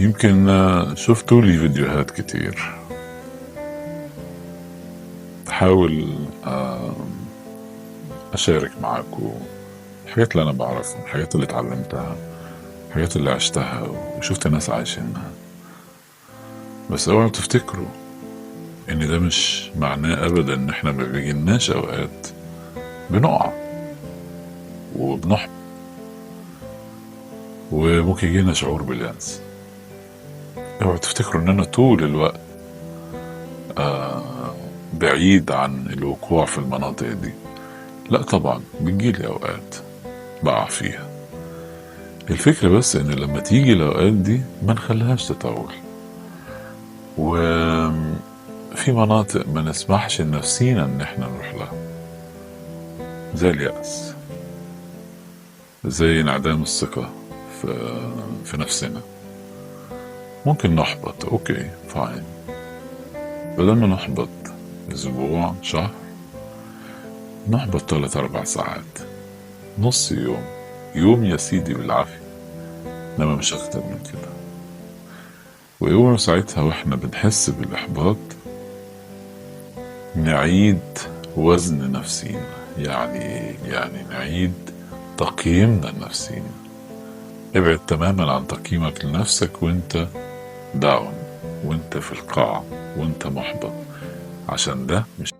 يمكن شفتوا لي فيديوهات كتير بحاول أشارك معاكم الحاجات اللي أنا بعرفها، الحاجات اللي اتعلمتها، الحاجات اللي عشتها وشفت ناس عايشينها. بس اوعوا تفتكروا إن ده مش معناه أبدا إن إحنا ما بيجيلناش أوقات بنقع وبنحبط وممكن يجينا شعور باليأس. اوعوا تفتكروا إن أنا طول الوقت بعيد عن الوقوع في المناطق دي. لا طبعا بتجيلي أوقات بقع فيها. الفكرة بس إن لما تيجي الأوقات دي ما نخليهاش تطول، وفي مناطق ما نسمحش لنفسينا إن احنا نروح لها، زي اليأس، زي انعدام الثقة في نفسنا. ممكن نحبط، أوكي فاين، بدل ما نحبط أسبوع شهر نحبط 3-4 ساعات، نص يوم، يوم يا سيدي بالعافية، إنما مش أكتر من كده. ويوم ساعتها واحنا بنحس بالإحباط نعيد وزن نفسينا، يعني نعيد تقييمنا لنفسينا. ابعد تماما عن تقييمك لنفسك وانت داون، وانت في القاع، وانت محبط، عشان ده مش